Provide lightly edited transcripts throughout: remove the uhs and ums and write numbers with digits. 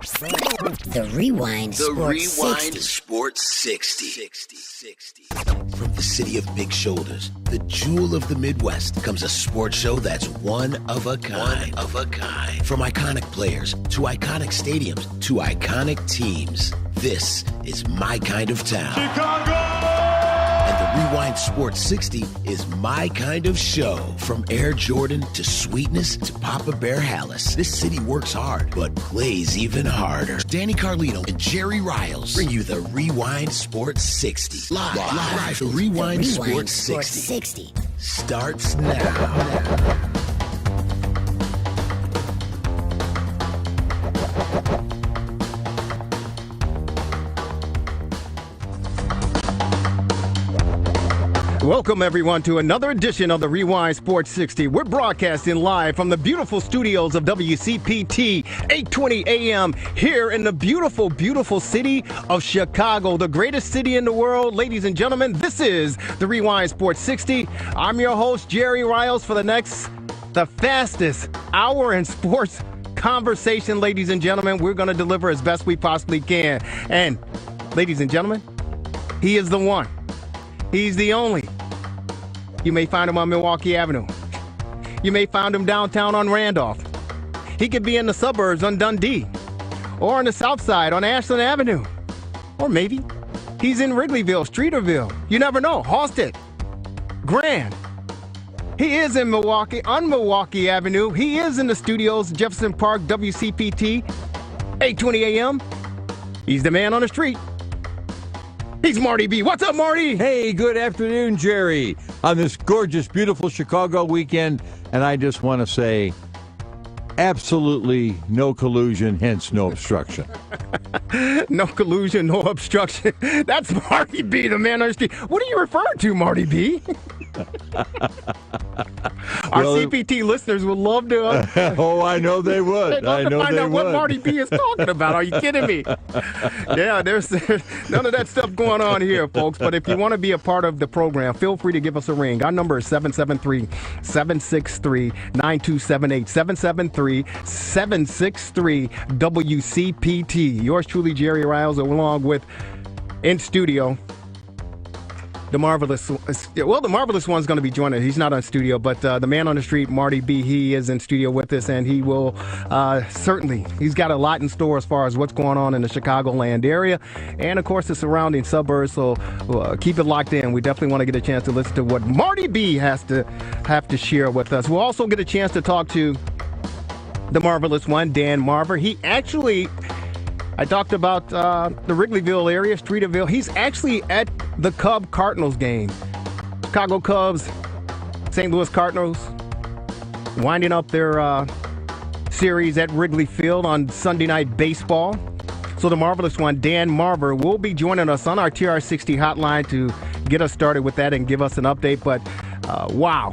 The Rewind Sports 60. From the city of big shoulders, the jewel of the Midwest, comes a sports show that's one of a kind. From iconic players to iconic stadiums to iconic teams, this is my kind of town. Chicago! And the Rewind Sports 60 is my kind of show. From Air Jordan to Sweetness to Papa Bear Hallis, this city works hard, but plays even harder. Danny Carlino and Jerry Riles bring you the Rewind Sports 60. Live. The Rewind Sports 60 starts now. Welcome, everyone, to another edition of the Rewind Sports 60. We're broadcasting live from the beautiful studios of WCPT 820 AM here in the beautiful, beautiful city of Chicago, the greatest city in the world. Ladies and gentlemen, this is the Rewind Sports 60. I'm your host, Jerry Riles, for the fastest hour in sports conversation. Ladies and gentlemen, we're going to deliver as best we possibly can. And, ladies and gentlemen, he is the one. He's the only. You may find him on Milwaukee Avenue. You may find him downtown on Randolph. He could be in the suburbs on Dundee, or on the south side on Ashland Avenue. Or maybe he's in Wrigleyville, Streeterville. You never know. Halsted, Grand. He is in Milwaukee, on Milwaukee Avenue. He is in the studios, Jefferson Park, WCPT, 820 AM. He's the man on the street. He's Marty-B. What's up, Marty? Hey, good afternoon, Jerry. On this gorgeous, beautiful Chicago weekend, and I just want to say, absolutely no collusion, hence no obstruction. No collusion, no obstruction. That's Marty-B, the man on the street. What are you referring to, Marty-B? Our CPT listeners would love to. Oh, I know they would. They'd love to find out what Marty-B is talking about. Are you kidding me? Yeah, there's none of that stuff going on here, folks. But if you want to be a part of the program, feel free to give us a ring. Our number is 773-763-9278. 773-763-WCPT. Yours truly, Jerry Riles, along with in studio. The marvelous one's going to be joining us. He's not on studio, but the man on the street, Marty-B, he is in studio with us, and he will he's got a lot in store as far as what's going on in the Chicagoland area, and of course the surrounding suburbs. So keep it locked in. We definitely want to get a chance to listen to what Marty-B have to share with us. We'll also get a chance to talk to the marvelous one, Dan Marver. I talked about the Wrigleyville area, Streeterville. He's actually at the Cardinals game. Chicago Cubs, St. Louis Cardinals, winding up their series at Wrigley Field on Sunday Night Baseball. So the marvelous one, Dan Marver, will be joining us on our TRS60 hotline to get us started with that and give us an update. But wow,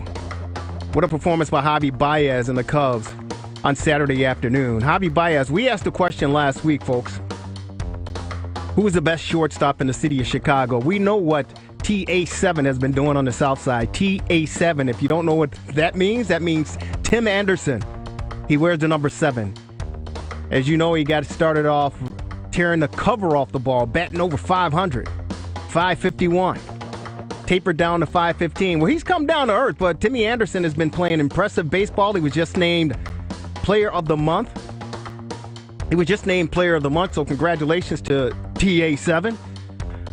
what a performance by Javy Baez and the Cubs on Saturday afternoon. Javy Baez, we asked the question last week, folks. Who is the best shortstop in the city of Chicago? We know what TA7 has been doing on the south side. TA7, if you don't know what that means Tim Anderson. He wears the number 7. As you know, he got started off tearing the cover off the ball, batting over 500, 551. Tapered down to 515. Well, he's come down to earth, but Timmy Anderson has been playing impressive baseball. He was just named Player of the Month. So congratulations to TA7.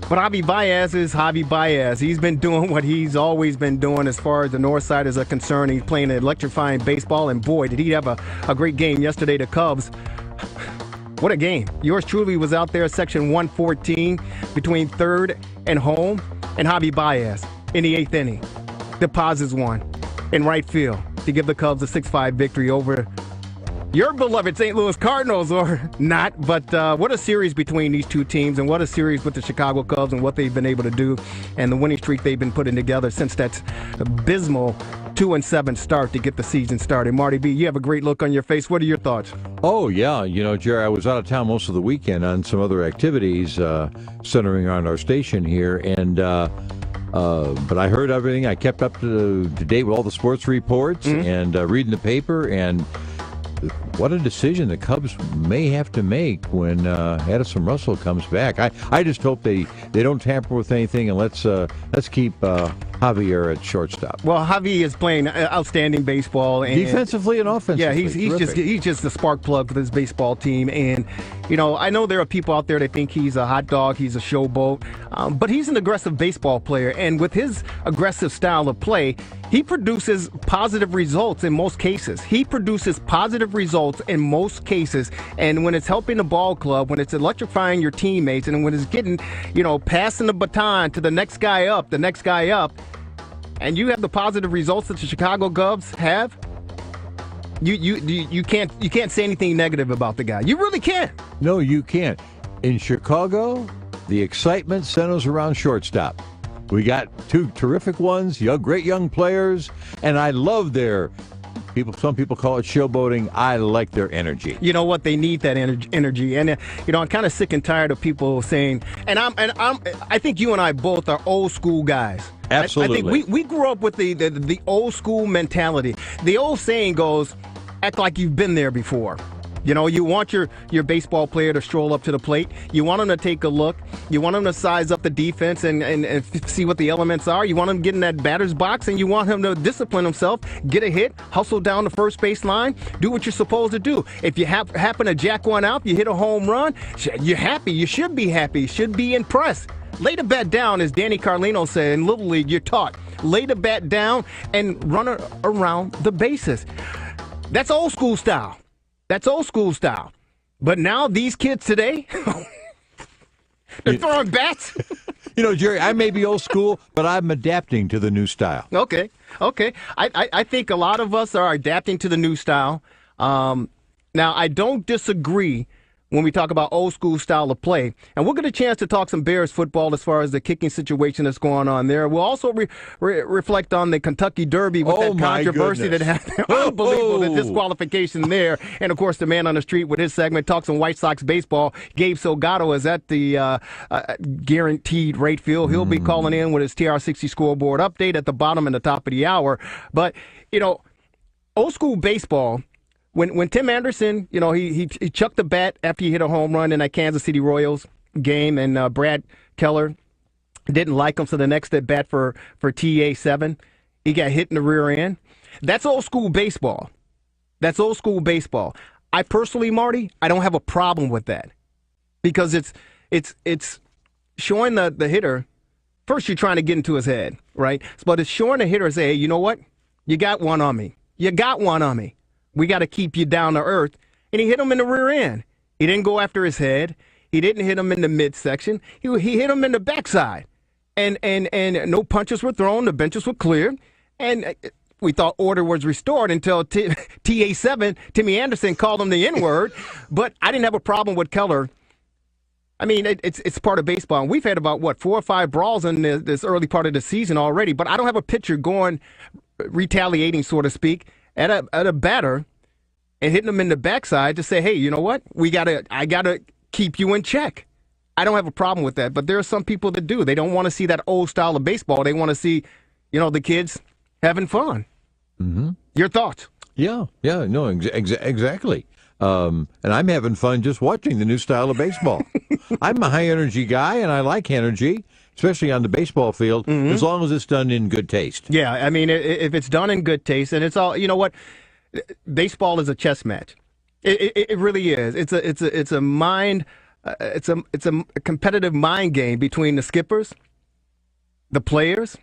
But Javy Baez is Javy Baez. He's been doing what he's always been doing as far as the north side is concerned. He's playing electrifying baseball, and boy, did he have a great game yesterday. The Cubs, what a game. Yours truly was out there, section 114, between third and home, and Javy Baez in the 8th inning deposits one in right field to give the Cubs a 6-5 victory over your beloved St. Louis Cardinals, or not. But what a series between these two teams, and what a series with the Chicago Cubs and what they've been able to do and the winning streak they've been putting together since that abysmal 2-7 start to get the season started. Marty-B, you have a great look on your face. What are your thoughts? Oh, yeah. You know, Jerry, I was out of town most of the weekend on some other activities centering on our station here, and but I heard everything. I kept up to date with all the sports reports and reading the paper, and what a decision the Cubs may have to make when Addison Russell comes back. I just hope they don't tamper with anything, and let's keep Javier at shortstop. Well, Javy is playing outstanding baseball, and defensively and offensively. Yeah, he's just the spark plug for this baseball team. And I know there are people out there that think he's a hot dog, he's a showboat, but he's an aggressive baseball player, and with his aggressive style of play, he produces positive results in most cases. And when it's helping the ball club, when it's electrifying your teammates, and when it's getting, passing the baton to the next guy up, and you have the positive results that the Chicago Cubs have, you can't say anything negative about the guy. You really can't. No, you can't. In Chicago, the excitement centers around shortstop. We got two terrific ones, great young players, and I love their people. Some people call it showboating. I like their energy. You know what? They need that energy, and I'm kind of sick and tired of people saying. And I think you and I both are old school guys. Absolutely. I think we grew up with the old school mentality. The old saying goes, "Act like you've been there before." You want your baseball player to stroll up to the plate. You want him to take a look. You want him to size up the defense and see what the elements are. You want him to get in that batter's box, and you want him to discipline himself, get a hit, hustle down the first base line, do what you're supposed to do. If you happen to jack one out, you hit a home run, you're happy. You should be happy. You should be impressed. Lay the bat down, as Danny Carlino said in Little League, you're taught. Lay the bat down and run around the bases. That's old school style. But now these kids today, they're throwing bats. Jerry, I may be old school, but I'm adapting to the new style. Okay. I think a lot of us are adapting to the new style. Now, I don't disagree when we talk about old school style of play. And we'll get a chance to talk some Bears football as far as the kicking situation that's going on there. We'll also reflect on the Kentucky Derby with that controversy that happened. Unbelievable, the disqualification there. And, of course, the man on the street with his segment, talks some White Sox baseball. Gabe Salgado is at the guaranteed rate field. He'll be calling in with his TRS60 scoreboard update at the bottom and the top of the hour. But, old school baseball, When Tim Anderson, he chucked the bat after he hit a home run in that Kansas City Royals game, and Brad Keller didn't like him, so the next at bat for TA7, he got hit in the rear end. That's old school baseball. I personally, Marty, I don't have a problem with that, because it's showing the hitter. First, you're trying to get into his head, right? But it's showing the hitter, say, hey, you know what? You got one on me. We got to keep you down to earth. And he hit him in the rear end. He didn't go after his head. He didn't hit him in the midsection. He hit him in the backside. And no punches were thrown. The benches were cleared. And we thought order was restored until TA7, Timmy Anderson, called him the N-word. But I didn't have a problem with Keller. I mean, it's part of baseball. And we've had about, 4 or 5 brawls in this early part of the season already. But I don't have a pitcher retaliating, so to speak, at a batter and hitting them in the backside to say, hey, you know what? I gotta keep you in check. I don't have a problem with that, but there are some people that do. They don't want to see that old style of baseball. They want to see, the kids having fun. Mm-hmm. Your thoughts? Yeah, no, exactly. And I'm having fun just watching the new style of baseball. I'm a high-energy guy, and I like energy, especially on the baseball field, as long as it's done in good taste. Yeah, I mean, if it's done in good taste, and it's all, you know what? Baseball is a chess match. It really is. It's a mind. It's a competitive mind game between the skippers, the players,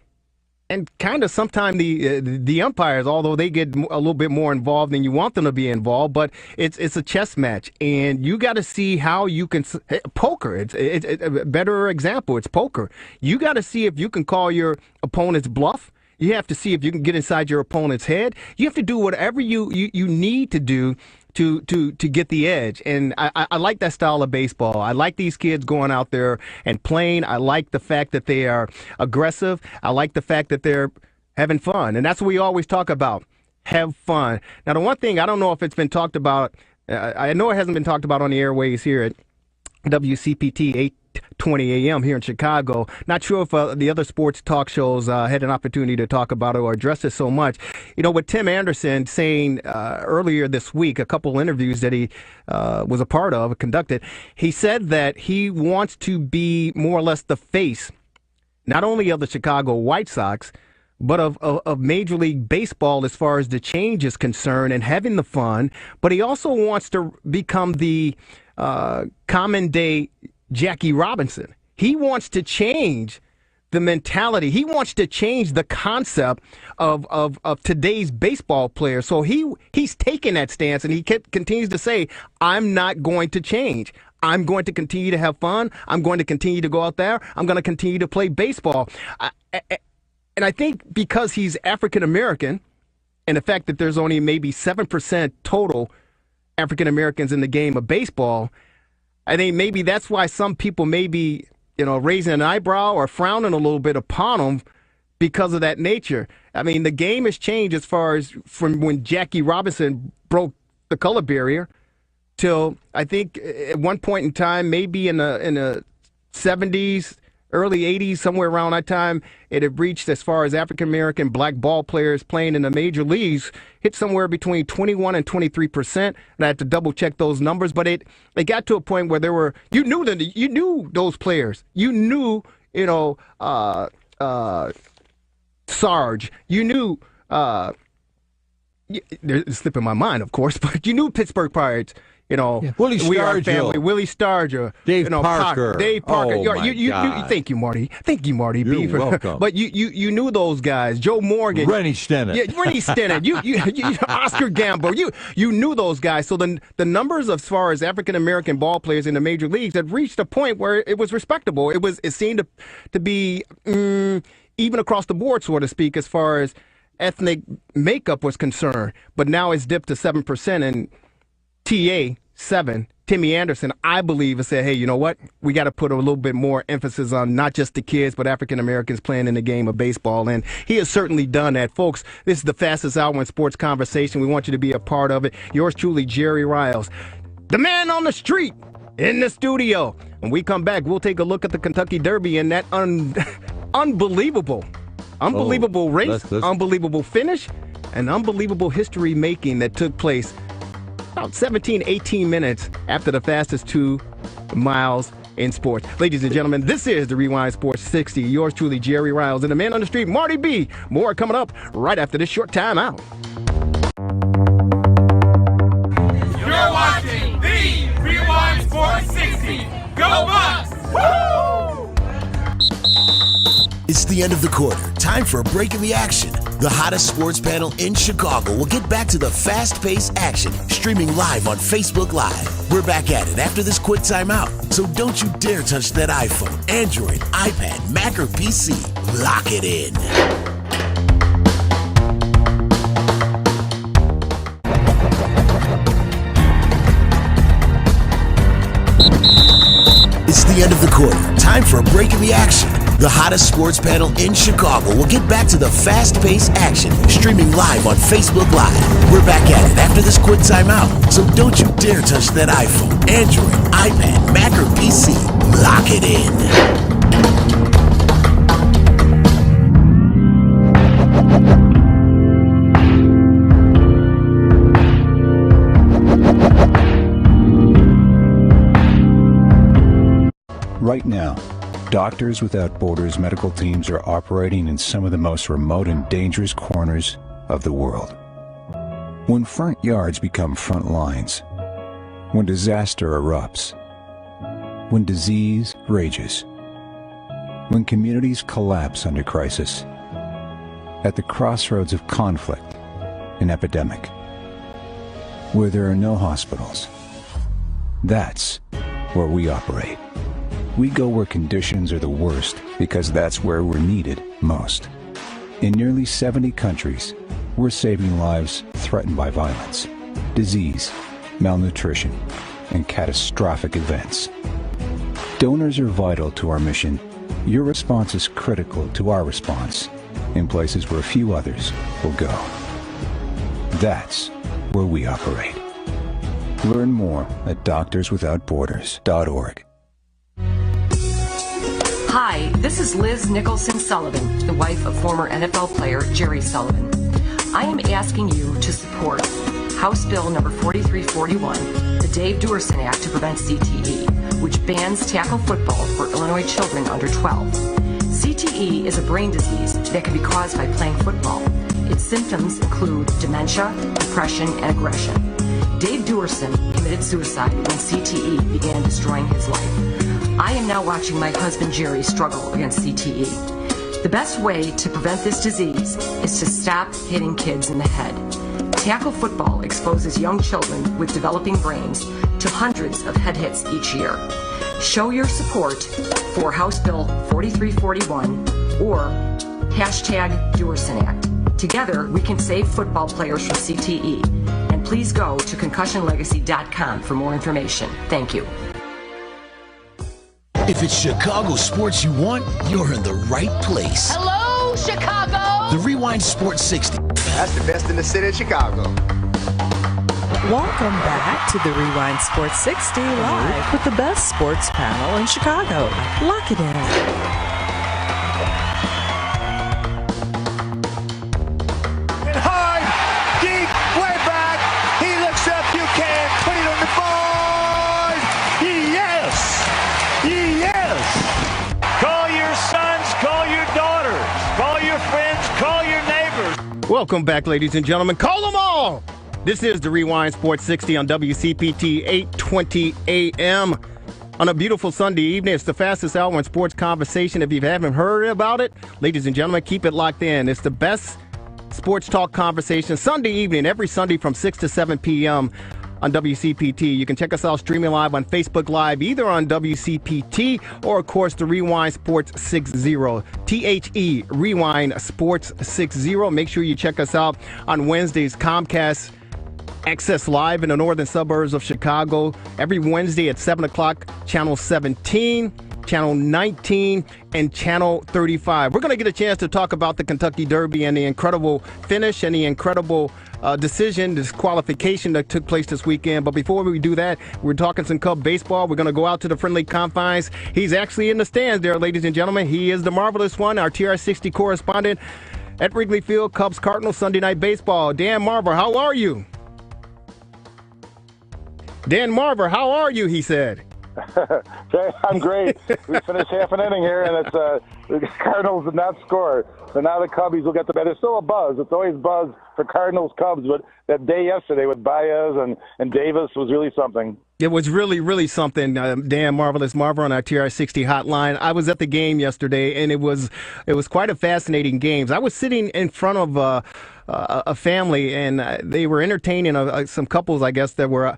and kind of sometimes the umpires, although they get a little bit more involved than you want them to be involved. But it's a chess match, and you got to see how you can poker. It's a better example. It's poker. You got to see if you can call your opponent's bluff. You have to see if you can get inside your opponent's head. You have to do whatever you need to do to get the edge. And I like that style of baseball. I like these kids going out there and playing. I like the fact that they are aggressive. I like the fact that they're having fun. And that's what we always talk about, have fun. Now, the one thing, I don't know if it's been talked about, I know it hasn't been talked about on the airways here at WCPT 12:20 a.m. here in Chicago. Not sure if the other sports talk shows had an opportunity to talk about it or address it so much. You know, with Tim Anderson saying earlier this week, a couple interviews that he was a part of, conducted, he said that he wants to be more or less the face, not only of the Chicago White Sox, but of Major League Baseball as far as the change is concerned and having the fun. But he also wants to become the common day Jackie Robinson. He wants to change the mentality. He wants to change the concept of today's baseball players. So he's taking that stance, and he continues to say, I'm not going to change. I'm going to continue to have fun. I'm going to continue to go out there. I'm going to continue to play baseball. And I think because he's African American, and the fact that there's only maybe 7% total African Americans in the game of baseball, I think maybe that's why some people may be, raising an eyebrow or frowning a little bit upon him because of that nature. I mean, the game has changed as far as from when Jackie Robinson broke the color barrier till I think at one point in time, maybe in the 70s, early 80s, somewhere around that time, it had reached as far as African-American black ball players playing in the major leagues, hit somewhere between 21 and 23%. And I had to double-check those numbers, but it got to a point where you knew those players. You knew, Sarge. You knew, it's slipping my mind, of course, but you knew Pittsburgh Pirates. Willie We Are Stargell. Family, Willie Stargell, Dave Parker. Dave Parker. Oh, my God. Thank you, Marty. Thank you, Marty-B. You're welcome. But you knew those guys. Joe Morgan. Rennie Stennett. Yeah, Rennie Stennett. You Oscar Gamble. You knew those guys. So the numbers as far as African American ball players in the major leagues had reached a point where it was respectable. It seemed to be even across the board, so to speak, as far as ethnic makeup was concerned. But now it's dipped to 7%, and TA7, Timmy Anderson, I believe, has said, hey, you know what? We got to put a little bit more emphasis on not just the kids, but African Americans playing in the game of baseball. And he has certainly done that. Folks, this is the fastest hour in sports conversation. We want you to be a part of it. Yours truly, Jerry Riles, the man on the street, in the studio. When we come back, we'll take a look at the Kentucky Derby and that unbelievable race, unbelievable finish, and unbelievable history making that took place about 17, 18 minutes after the fastest 2 miles in sports. Ladies and gentlemen, this is the Rewind Sports 60. Yours truly, Jerry Riles, and the man on the street, Marty-B. More coming up right after this short time out. You're watching the Rewind Sports 60. Go Bucks! Woo! It's the end of the quarter. Time for a break in the action. The hottest sports panel in Chicago will get back to the fast-paced action, streaming live on Facebook Live. We're back at it after this quick timeout. So don't you dare touch that iPhone, Android, iPad, Mac, or PC. Lock it in. It's the end of the quarter. Time for a break in the action. The hottest sports panel in Chicago will get back to the fast-paced action, streaming live on Facebook Live. We're back at it after this quick timeout. So don't you dare touch that iPhone, Android, iPad, Mac, or PC. Lock it in. Right now, Doctors Without Borders medical teams are operating in some of the most remote and dangerous corners of the world. When front yards become front lines, when disaster erupts, when disease rages, when communities collapse under crisis, at the crossroads of conflict and epidemic, where there are no hospitals, that's where we operate. We go where conditions are the worst because that's where we're needed most. In nearly 70 countries, we're saving lives threatened by violence, disease, malnutrition, and catastrophic events. Donors are vital to our mission. Your response is critical to our response in places where few others will go. That's where we operate. Learn more at doctorswithoutborders.org. Hi, this is Liz Nicholson Sullivan, the wife of former NFL player Jerry Sullivan. I am asking you to support House Bill number 4341, the Dave Duerson Act to prevent CTE, which bans tackle football for Illinois children under 12. CTE is a brain disease that can be caused by playing football. Its symptoms include dementia, depression, and aggression. Dave Duerson committed suicide when CTE began destroying his life. I am now watching my husband Jerry struggle against CTE. The best way to prevent this disease is to stop hitting kids in the head. Tackle football exposes young children with developing brains to hundreds of head hits each year. Show your support for House Bill 4341 or hashtag Duerson Act. Together, we can save football players from CTE. And please go to concussionlegacy.com for more information. Thank you. If it's Chicago sports you want, you're in the right place. Hello, Chicago! The Rewind Sports 60. That's the best in the city of Chicago. Welcome back to the Rewind Sports 60 live with the best sports panel in Chicago. Lock it in. Welcome back, ladies and gentlemen. Call them all! This is the Rewind Sports 60 on WCPT 820 AM. On a beautiful Sunday evening, it's the fastest hour in sports conversation. If you haven't heard about it, ladies and gentlemen, keep it locked in. It's the best sports talk conversation Sunday evening, every Sunday from 6 to 7 p.m. on WCPT. You can check us out streaming live on Facebook Live, either on WCPT or, of course, the Rewind Sports 60. THE Rewind Sports 60. Make sure you check us out on Wednesdays, Comcast Access Live in the northern suburbs of Chicago. Every Wednesday at 7 o'clock, Channel 17, Channel 19, and Channel 35. We're going to get a chance to talk about the Kentucky Derby and the incredible finish and the incredible decision, disqualification that took place this weekend. But before we do that, we're talking some Cub baseball. We're going to go out to the friendly confines. He's actually in the stands there, ladies and gentlemen. He is the marvelous one, our TRS60 correspondent at Wrigley Field, Cubs-Cardinals Sunday Night Baseball. Dan Marver, how are you? Dan Marver, how are you, he said. I'm great. We finished half an inning here, and it's the Cardinals did not score. So now the Cubbies will get the bet. There's still a buzz. It's always buzz for Cardinals Cubs, but that day yesterday with Baez and Davis was really something. It was really, really something. Dan Marvelous Marver on our TR60 hotline. I was at the game yesterday, and it was quite a fascinating game. I was sitting in front of a family, and they were entertaining some couples, I guess, that were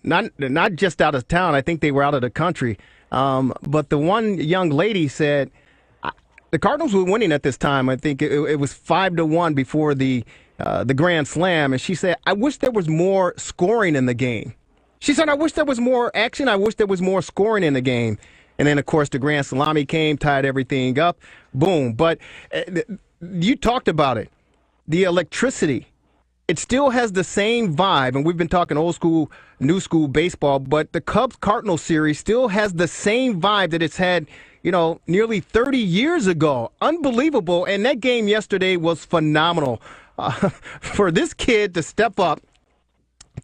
not just out of town. I think they were out of the country. But the one young lady said the Cardinals were winning at this time. I think it was 5-1 before the Grand Slam, and she said, "I wish there was more scoring in the game." She said, "I wish there was more action. I wish there was more scoring in the game." And then, of course, the Grand Salami came, tied everything up. Boom. But you talked about it. The electricity. It still has the same vibe, and we've been talking old school, new school baseball, but the Cubs-Cardinals series still has the same vibe that it's had, nearly 30 years ago. Unbelievable, and that game yesterday was phenomenal. For this kid to step up,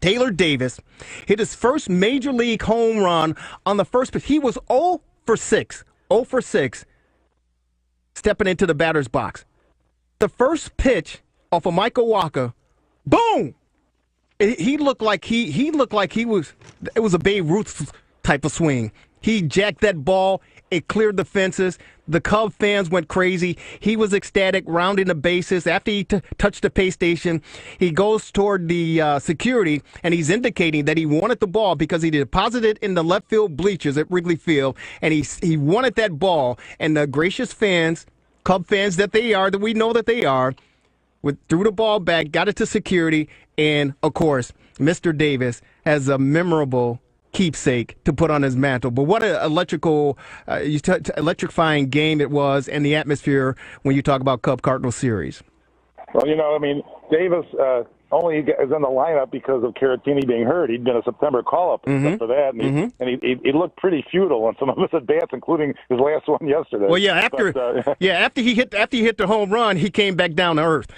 Taylor Davis hit his first major league home run on the first pitch. He was 0 for 6, stepping into the batter's box. The first pitch off of Michael Walker, boom! He looked like he was. It was a Babe Ruth type of swing. He jacked that ball. It cleared the fences. The Cub fans went crazy. He was ecstatic, rounding the bases. After he touched the pay station, he goes toward the security, and he's indicating that he wanted the ball because he deposited in the left field bleachers at Wrigley Field, and he wanted that ball. And the gracious fans, Cub fans that they are, that we know that they are, threw the ball back, got it to security, and, of course, Mr. Davis has a memorable keepsake to put on his mantle. But what an electrifying game it was, and the atmosphere when you talk about Cub-Cardinals series. Well, Davis only is in the lineup because of Caratini being hurt. He'd been a September call-up except for that, and he looked pretty futile on some of his at-bats, including his last one yesterday. Well, yeah, after he hit the home run, he came back down to earth.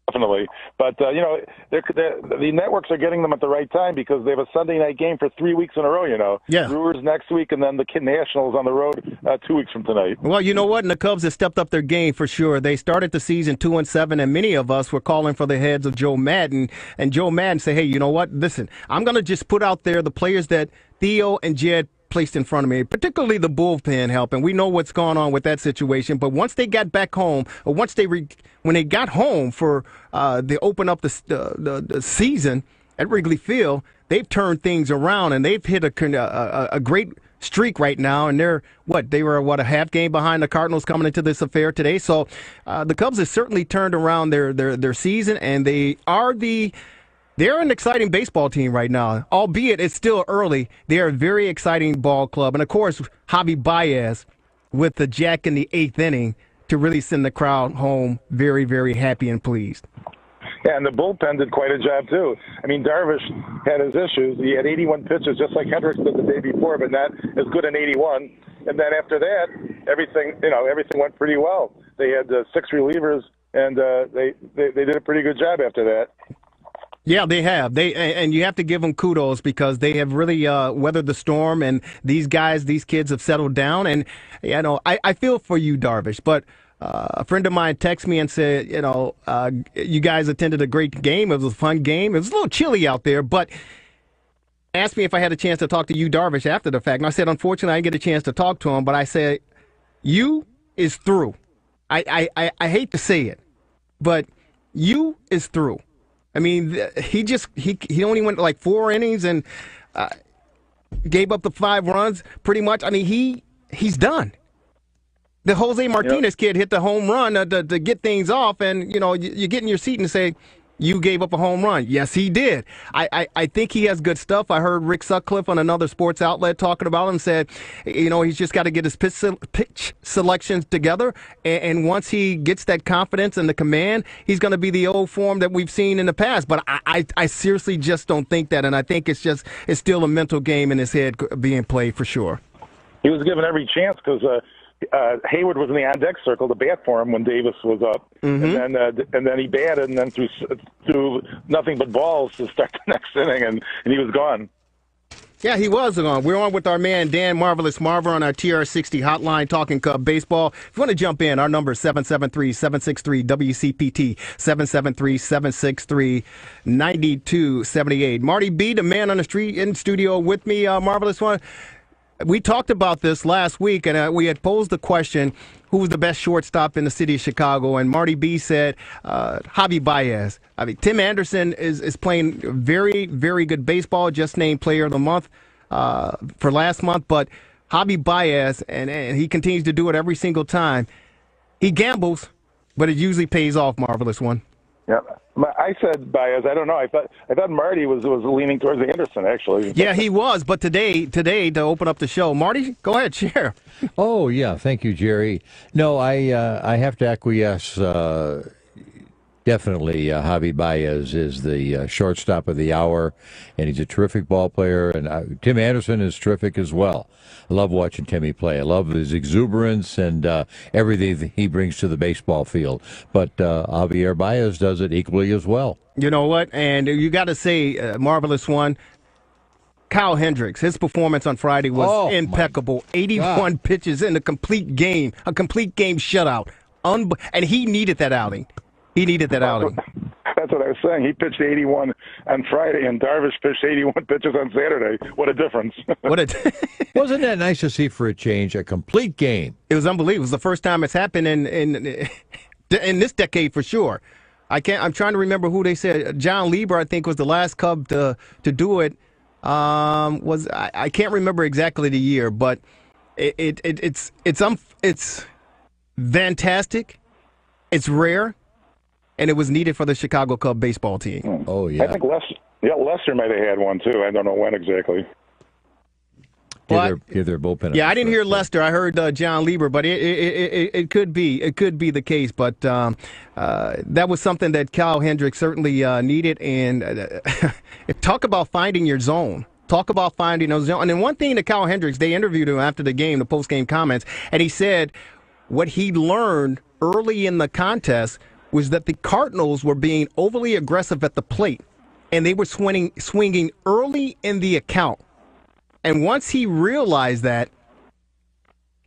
Definitely. But, the networks are getting them at the right time because they have a Sunday night game for 3 weeks in a row, Yeah. Brewers next week and then the Nationals on the road 2 weeks from tonight. Well, you know what? And the Cubs have stepped up their game for sure. They started the season 2-7, and many of us were calling for the heads of Joe Madden. And Joe Madden said, hey, you know what? Listen, I'm going to just put out there the players that Theo and Jed placed in front of me, particularly the bullpen help, and we know what's going on with that situation. But once they got back home, or when they got home for they open up the season at Wrigley Field, they've turned things around and they've hit a great streak right now. And they were a half game behind the Cardinals coming into this affair today. So the Cubs have certainly turned around their season, and they're an exciting baseball team right now, albeit it's still early. They're a very exciting ball club. And, of course, Javy Baez with the jack in the 8th inning to really send the crowd home very, very happy and pleased. Yeah, and the bullpen did quite a job, too. I mean, Darvish had his issues. He had 81 pitches, just like Hendricks did the day before, but not as good in 81. And then after that, everything went pretty well. They had 6 relievers, and they did a pretty good job after that. Yeah, they have. And you have to give them kudos because they have really weathered the storm, and these kids have settled down. And, I feel for you, Darvish, but a friend of mine texted me and said, you guys attended a great game. It was a fun game. It was a little chilly out there, but asked me if I had a chance to talk to you, Darvish, after the fact. And I said, unfortunately, I didn't get a chance to talk to him, but I said, you is through. I hate to say it, but you is through. I mean, he only went like 4 innings and gave up the 5 runs pretty much. I mean, he's done. The Jose Martinez kid hit the home run to get things off, and, you get in your seat and say, you gave up a home run. Yes, he did. I think he has good stuff. I heard Rick Sutcliffe on another sports outlet talking about him, said, he's just got to get his pitch selections together. And once he gets that confidence and the command, he's going to be the old form that we've seen in the past. But I seriously just don't think that. And I think it's still a mental game in his head being played for sure. He was given every chance because Hayward was in the on-deck circle to bat for him when Davis was up, and then he batted and then threw nothing but balls to start the next inning, and he was gone. Yeah, he was gone. We're on with our man Dan Marvelous Marver on our TRS60 hotline talking Cub baseball. If you want to jump in, our number is 773-763-WCPT, 773-763-9278. Marty-B, the man on the street, in studio with me, Marvelous One. We talked about this last week, and we had posed the question, who's the best shortstop in the city of Chicago? And Marty-B said Javy Baez. I mean, Tim Anderson is playing very, very good baseball, just named Player of the Month for last month. But Javy Baez, and he continues to do it every single time. He gambles, but it usually pays off, Marvelous One. Yeah, I said Baez. I don't know. I thought Marty was leaning towards Anderson, actually. Yeah, he was. But today to open up the show, Marty, go ahead, share. Oh yeah, thank you, Jerry. No, I have to acquiesce. Definitely, Javy Baez is the shortstop of the hour, and he's a terrific ball player. And Tim Anderson is terrific as well. I love watching Timmy play. I love his exuberance and everything that he brings to the baseball field. But Javier Baez does it equally as well. You know what? And you got to say, Marvelous One, Kyle Hendricks, his performance on Friday was impeccable. 81 pitches in a complete game shutout. And he needed that outing. That's what I was saying. He pitched 81 on Friday, and Darvish pitched 81 pitches on Saturday. What a difference. Wasn't that nice to see for a change? A complete game. It was unbelievable. It was the first time it's happened in this decade for sure. I'm trying to remember who they said. John Lieber, I think, was the last Cub to do it. I can't remember exactly the year, but it's fantastic. It's rare. And it was needed for the Chicago Cub baseball team. Oh, yeah. I think Lester might have had one, too. I don't know when exactly. give their bullpen. Yeah, I didn't hear Lester. I heard John Lieber, but it could be the case. But that was something that Kyle Hendricks certainly needed. And talk about finding your zone. Talk about finding those zone. And then one thing that Kyle Hendricks, they interviewed him after the game, the post-game comments, and he said what he learned early in the contest was that the Cardinals were being overly aggressive at the plate, and they were swinging early in the account. And once he realized that,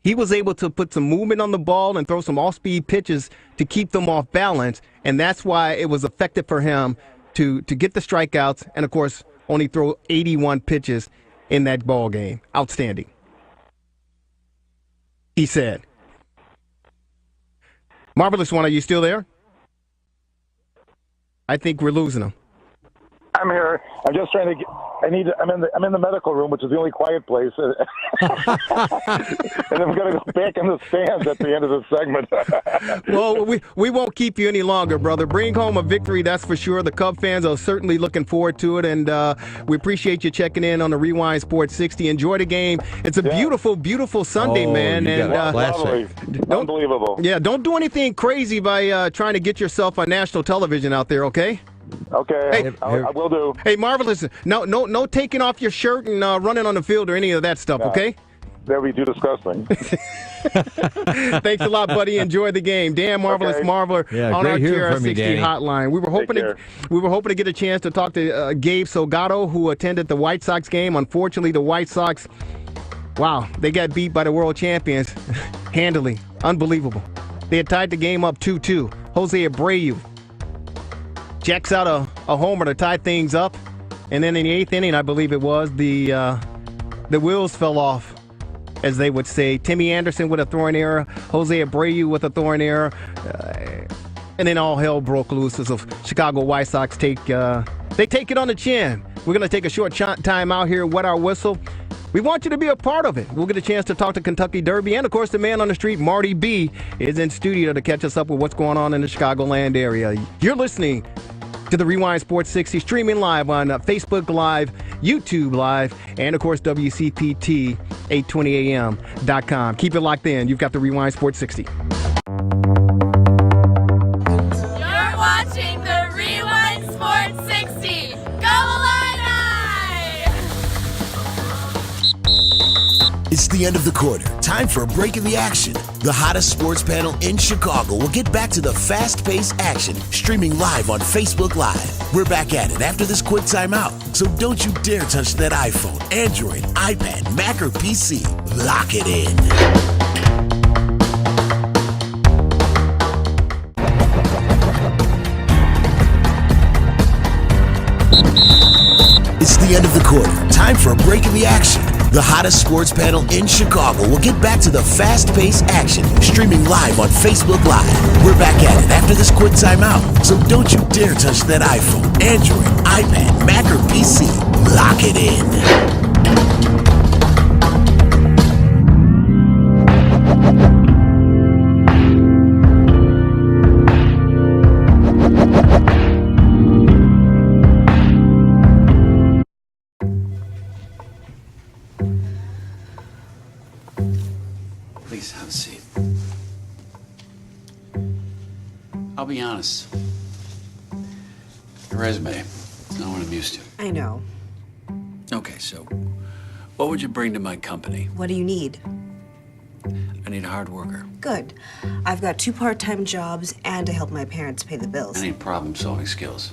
he was able to put some movement on the ball and throw some off-speed pitches to keep them off balance, and that's why it was effective for him to get the strikeouts and, of course, only throw 81 pitches in that ball game. Outstanding, he said. Marvelous One, are you still there? I think we're losing him. I'm here. I'm just trying to get. I'm in the medical room, which is the only quiet place. And I'm going to go back in the stands at the end of the segment. Well, we won't keep you any longer, brother. Bring home a victory, that's for sure. The Cub fans are certainly looking forward to it, and we appreciate you checking in on the Rewind Sports 60. Enjoy the game. It's a beautiful, beautiful Sunday, man. And lovely. Unbelievable. Yeah, don't do anything crazy by trying to get yourself on national television out there, okay? Okay, I will do. Hey, Marvelous, no taking off your shirt and running on the field or any of that stuff, okay? That would be too disgusting. Thanks a lot, buddy. Enjoy the game. Dan Marvelous Marver on our TRS60 hotline. We were hoping to get a chance to talk to Gabe Salgado, who attended the White Sox game. Unfortunately, the White Sox, they got beat by the world champions handily. Unbelievable. They had tied the game up 2-2. Jose Abreu jacks out a homer to tie things up, and then in the 8th inning, I believe it was, the wheels fell off, as they would say. Timmy Anderson with a throwing error, Jose Abreu with a throwing error, and then all hell broke loose as the Chicago White Sox take it on the chin. We're going to take a short time out here, wet our whistle. We want you to be a part of it. We'll get a chance to talk to Kentucky Derby. And, of course, the man on the street, Marty-B, is in studio to catch us up with what's going on in the Chicagoland area. You're listening to the Rewind Sports 60, streaming live on Facebook Live, YouTube Live, and, of course, WCPT 820am.com. Keep it locked in. You've got the Rewind Sports 60. You're watching the Rewind Sports 60. Go Illini! It's the end of the quarter. Time for a break in the action. The hottest sports panel in Chicago will get back to the fast-paced action, streaming live on Facebook Live. We're back at it after this quick timeout. So don't you dare touch that iPhone, Android, iPad, Mac, or PC. Lock it in. It's the end of the quarter. Time for a break in the action. The hottest sports panel in Chicago will get back to the fast-paced action, streaming live on Facebook Live. We're back at it after this quick timeout. So don't you dare touch that iPhone, Android, iPad, Mac, or PC. Lock it in. Please have a seat. I'll be honest. Your resume is not what I'm used to. I know. Okay, so what would you bring to my company? What do you need? I need a hard worker. Good. I've got 2 part-time jobs and to help my parents pay the bills. I need problem-solving skills.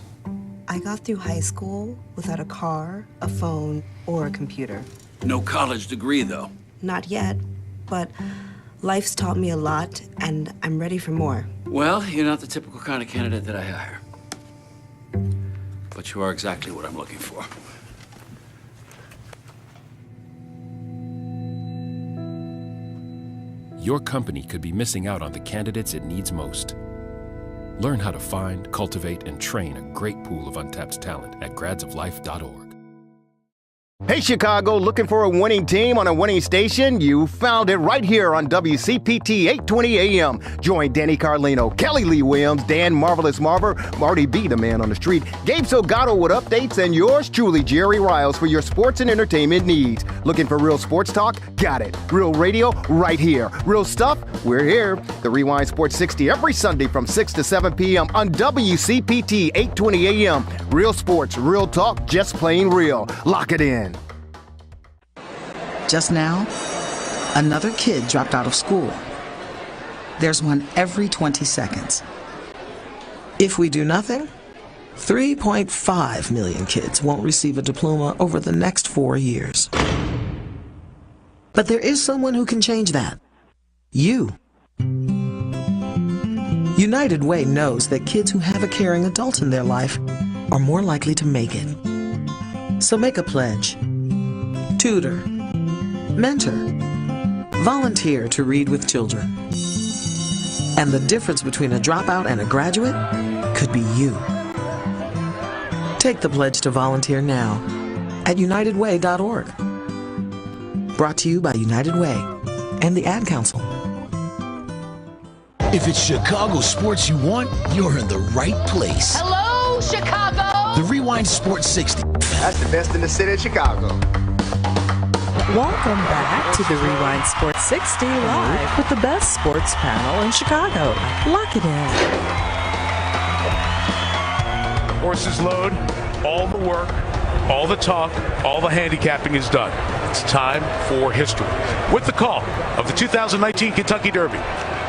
I got through high school without a car, a phone, or a computer. No college degree, though. Not yet, but life's taught me a lot, and I'm ready for more. Well, you're not the typical kind of candidate that I hire. But you are exactly what I'm looking for. Your company could be missing out on the candidates it needs most. Learn how to find, cultivate, and train a great pool of untapped talent at gradsoflife.org. Hey Chicago, looking for a winning team on a winning station? You found it right here on WCPT 820 AM. Join Danny Carlino, Kelly Lee Williams, Dan Marvelous Marver, Marty-B, the man on the street, Gabe Salgado with updates, and yours truly, Jerry Riles, for your sports and entertainment needs. Looking for real sports talk? Got it. Real radio? Right here. Real stuff? We're here. The Rewind Sports 60 every Sunday from 6 to 7 p.m. on WCPT 820 AM. Real sports, real talk, just plain real. Lock it in. Just now, another kid dropped out of school. There's one every 20 seconds. If we do nothing, 3.5 million kids won't receive a diploma over the next 4 years. But there is someone who can change that. You. United Way knows that kids who have a caring adult in their life are more likely to make it. So make a pledge. Tutor. Mentor. Volunteer to read with children. And the difference between a dropout and a graduate could be you. Take the pledge to volunteer now at unitedway.org. Brought to you by United Way and the Ad Council. If it's Chicago sports you want, you're in the right place. Hello, Chicago! The Rewind Sports 60. That's the best in the city of Chicago. Welcome back to the Rewind Sports 60 live with the best sports panel in Chicago. Lock it in. Horses load, all the work, all the talk, all the handicapping is done. It's time for history. With the call of the 2019 Kentucky Derby,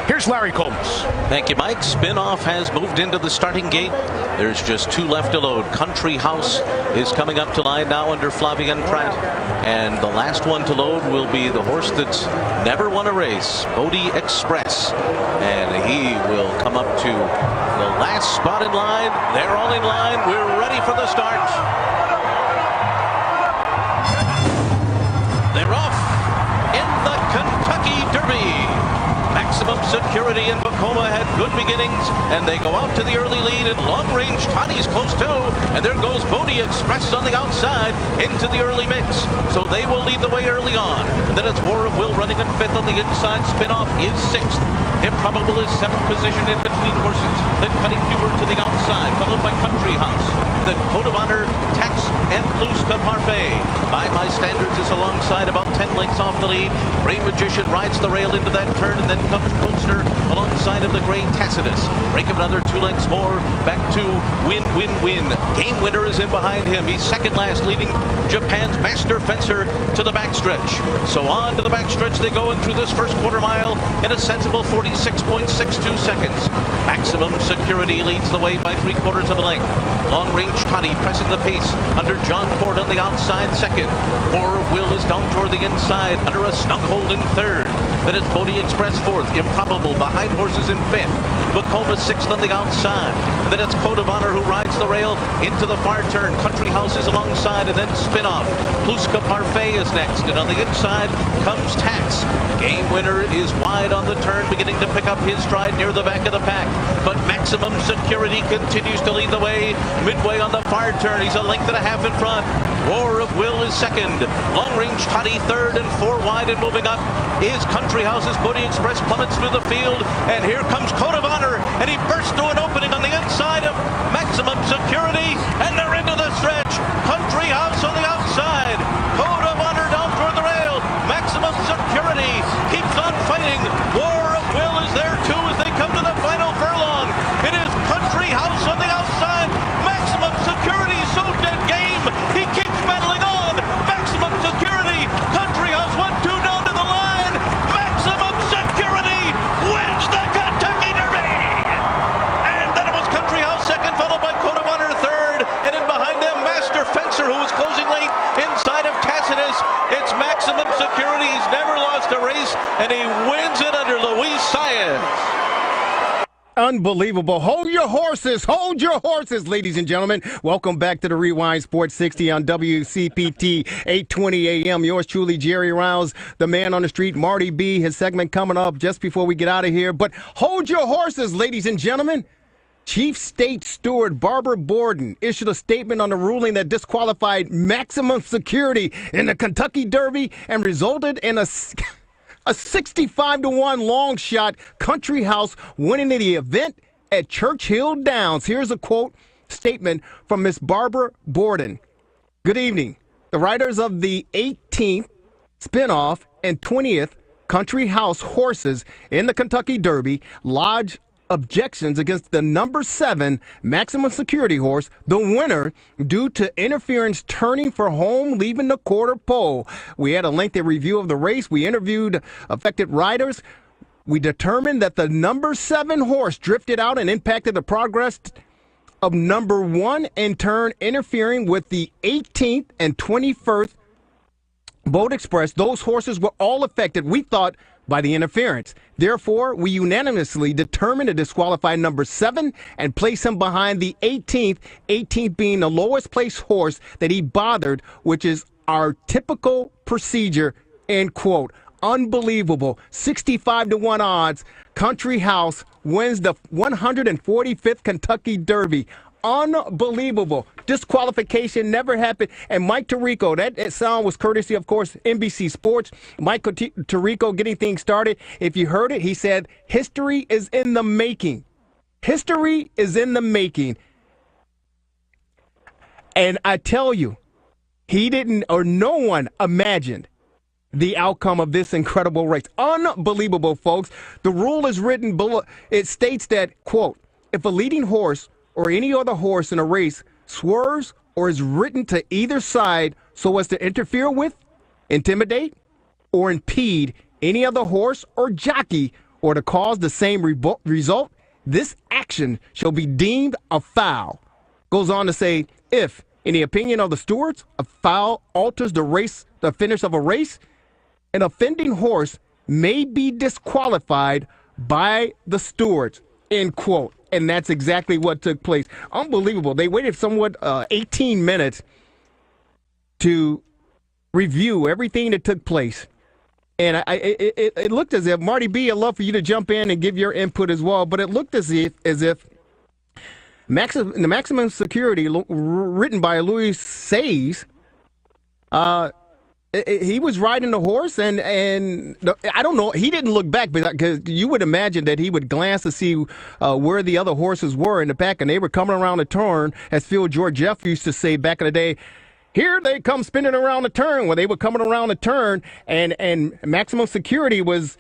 here's Larry Colmus. Thank you, Mike. Spinoff has moved into the starting gate. There's just two left to load. Country House is coming up to line now under Flavien Prat. And the last one to load will be the horse that's never won a race, Bodie Express. And he will come up to the last spot in line. They're all in line. We're ready for the start. They're off in the Kentucky Derby. Maximum Security in Vacoma had good beginnings, and they go out to the early lead, and Long Range Toddy's close too, and there goes Bodie Express on the outside into the early mix, so they will lead the way early on. And then it's War of Will running in fifth on the inside. Spinoff is sixth. Improbable is seventh position in between horses. Then Cutting Fever to the outside, followed by Country House. Then Code of Honor, Tax, and Bluescup Parfait. By My Standards is alongside, about 10 lengths off the lead. Brave Magician rides the rail into that turn, and then comes Poster alongside of the Gray Tacitus. Break of another 2 lengths more. Back to Win. Game Winner is in behind him. He's second last, leading Japan's Master Fencer to the backstretch. So on to the backstretch they go, and through this first quarter mile in a sensible 46.62 seconds. Maximum Security leads the way by 3/4 of a length. Long Range Toddy pressing the pace under John Ford on the outside second. War of Will is down toward the inside under a snug hold in third. Then it's Bodie Express fourth. Improbable behind horses in fifth. Vacoma sixth on the outside. And then it's Code of Honor who rides the rail into the far turn. Country House is alongside, and then Spinoff. Bluescup Parfait is next, and on the inside comes Tax. Game Winner is wide on the turn, beginning to pick up his stride near the back of the pack. But Maximum Security continues to lead the way. Midway on the far turn, he's a length and a half in front. War of Will is second. Long Range Toddy third, and 4 wide and moving up is Country House's Bodie Express plummets through the field, and here comes Code of Honor, and he bursts through an opening on the inside of Maximum Security, and they're into the stretch. Country House on the outside. Code of Honor down toward the rail. Maximum Security keeps on fighting. War of Will is there too as they come to the final furlong. It is Country House on the outside. Maximum Security so dead game. He keeps battling on. Maximum Security. Country House 1-2 down to the line. Maximum Security wins the Kentucky Derby. And then it was Country House second, followed by Code of Honor third. And in behind them, Master Fencer, who was closing late inside of Tacitus. It's Maximum Security. He's never lost a race, and he wins it under Louis Saez. Unbelievable. Hold your horses, ladies and gentlemen. Welcome back to the Rewind Sports 60 on WCPT 820 AM. Yours truly, Jerry Riles, the man on the street, Marty-B. His segment coming up just before we get out of here. But hold your horses, ladies and gentlemen. Chief State Steward Barbara Borden issued a statement on the ruling that disqualified maximum security in the Kentucky Derby and resulted in a 65-1 long shot Country House winning the event at Churchill Downs. Here's a quote statement from Miss Barbara Borden. Good evening. The riders of the 18th spinoff and 20th Country House horses in the Kentucky Derby lodged objections against the number 7 maximum security horse, the winner, due to interference turning for home, leaving the quarter pole. We had a lengthy review of the race. We interviewed affected riders. We determined that the number 7 horse drifted out and impacted the progress of number 1, in turn interfering with the 18th and 21st Boat Express. Those horses were all affected, we thought, by the interference. Therefore, we unanimously determined to disqualify number 7 and place him behind the 18th being the lowest placed horse that he bothered, which is our typical procedure, end quote. Unbelievable. 65-1 odds. Country House wins the 145th Kentucky Derby. Unbelievable. Disqualification never happened. And Mike Tirico, that sound was courtesy, of course, NBC Sports. Mike Tirico getting things started. If you heard it, he said, history is in the making. History is in the making. And I tell you, he didn't, or no one imagined the outcome of this incredible race. Unbelievable, folks. The rule is written below. It states that, quote, if a leading horse or any other horse in a race swerves or is ridden to either side so as to interfere with, intimidate, or impede any other horse or jockey or to cause the same result, this action shall be deemed a foul. Goes on to say, if, in the opinion of the stewards, a foul alters the finish of a race, an offending horse may be disqualified by the stewards, end quote. And that's exactly what took place. Unbelievable. They waited somewhat 18 minutes to review everything that took place. And it looked as if, Marty-B, I'd love for you to jump in and give your input as well, but it looked as if the maximum security written by Louis Sayes, he was riding the horse, and I don't know, he didn't look back, because you would imagine that he would glance to see where the other horses were in the back, and they were coming around the turn, as Phil George-Jeff used to say back in the day. Here they come spinning around the turn. Well, they were coming around the turn, and maximum security was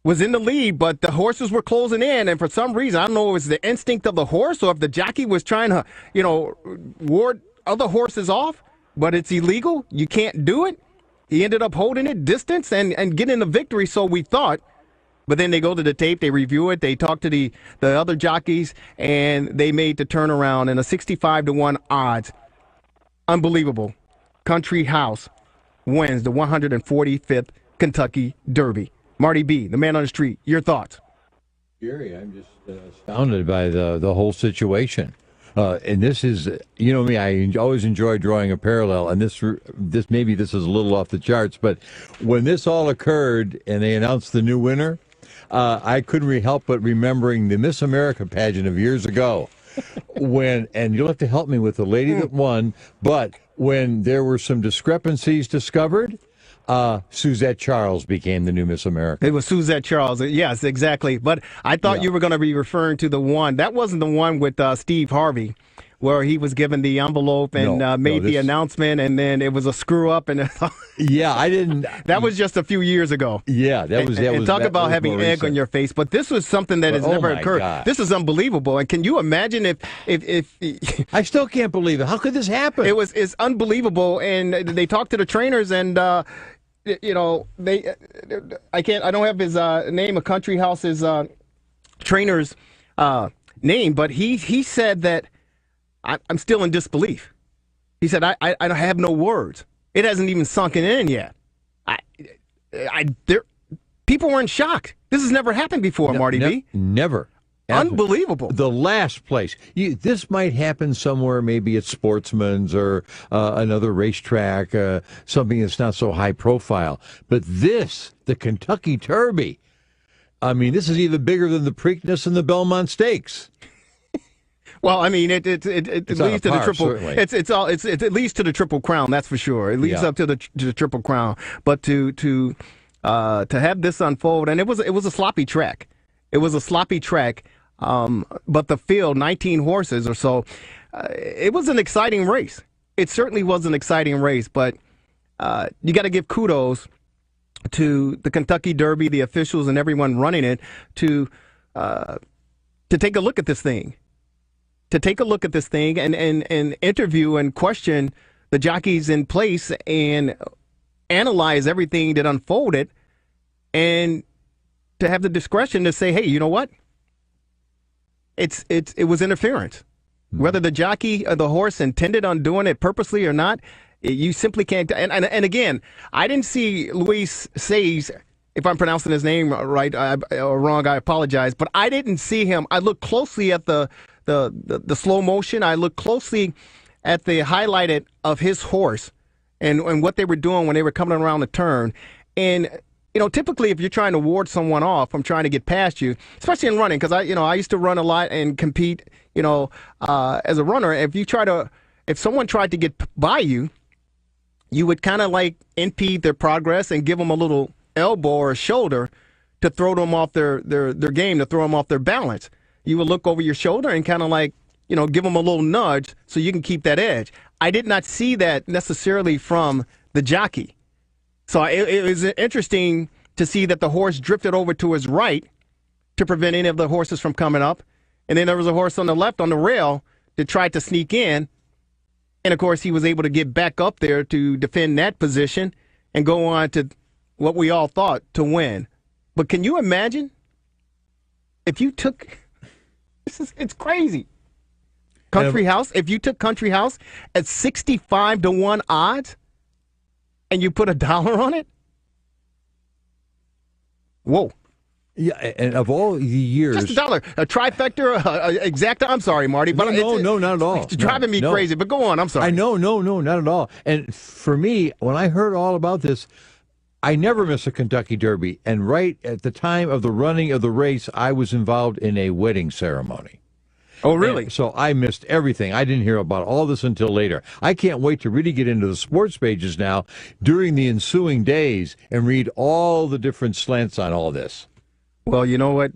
in the lead, but the horses were closing in, and for some reason, I don't know if it was the instinct of the horse or if the jockey was trying to, ward other horses off. But it's illegal. You can't do it. He ended up holding it distance and getting the victory, so we thought. But then they go to the tape, they review it, they talk to the other jockeys, and they made the turnaround in a 65-1 odds. Unbelievable. Country House wins the 145th Kentucky Derby. Marty-B, the man on the street, your thoughts? Jerry, I'm just astounded by the whole situation. And this is, me, I always enjoy drawing a parallel, and this maybe this is a little off the charts, but when this all occurred and they announced the new winner, I couldn't help but remembering the Miss America pageant of years ago, and you'll have to help me with the lady that won, but when there were some discrepancies discovered, Suzette Charles became the new Miss America. It was Suzette Charles. Yes, exactly. But I thought you were going to be referring to the one. That wasn't the one with Steve Harvey, where he was given the envelope and made the announcement, and then it was a screw up. And yeah, I didn't. That was just a few years ago. Yeah, that was. And talk about having egg on your face. But this was something that has never occurred. God. This is unbelievable. And can you imagine if I still can't believe it. How could this happen? It's unbelievable. And they talked to the trainers and. I don't have his name, a Country House's trainer's name, but he said that I'm still in disbelief. He said, I have no words. It hasn't even sunken in yet. People were in shock. This has never happened before, Marty-B. Never. Unbelievable. The last place. This might happen somewhere, maybe at Sportsman's or another racetrack, something that's not so high profile. But this, the Kentucky Derby, I mean, this is even bigger than the Preakness and the Belmont Stakes. Well, I mean, it leads to the triple. Certainly. It leads to the Triple Crown. That's for sure. It leads up to the Triple Crown. But to have this unfold, and it was a sloppy track. It was a sloppy track. But the field, 19 horses or so, it was an exciting race. It certainly was an exciting race. But you got to give kudos to the Kentucky Derby, the officials, and everyone running it to take a look at this thing. To take a look at this thing and interview and question the jockeys in place and analyze everything that unfolded, and to have the discretion to say, hey, you know what? It was interference. Whether the jockey or the horse intended on doing it purposely or not, you simply can't. And again, I didn't see Luis Saez. If I'm pronouncing his name right or wrong, I apologize. But I didn't see him. I looked closely at the slow motion. I looked closely at the highlighted of his horse and what they were doing when they were coming around the turn. And typically if you're trying to ward someone off from trying to get past you, especially in running, because I used to run a lot and compete. As a runner, if someone tried to get by you, you would kind of like impede their progress and give them a little elbow or a shoulder to throw them off their game, to throw them off their balance. You would look over your shoulder and kind of like, give them a little nudge so you can keep that edge. I did not see that necessarily from the jockey. So it was interesting to see that the horse drifted over to his right to prevent any of the horses from coming up. And then there was a horse on the left on the rail that tried to sneak in. And, of course, he was able to get back up there to defend that position and go on to what we all thought to win. But can you imagine if you took – it's crazy. Country House, if you took Country House at 65-1 odds and you put $1 on it? Whoa. Yeah, and of all the years, just $1, a trifecta, exacta. I'm sorry, Marty, but no, not at all. It's driving me crazy. But go on. I'm sorry. No, not at all. And for me, when I heard all about this, I never miss a Kentucky Derby. And right at the time of the running of the race, I was involved in a wedding ceremony. Oh, really? And so I missed everything. I didn't hear about all this until later. I can't wait to really get into the sports pages now during the ensuing days and read all the different slants on all this. Well, you know what?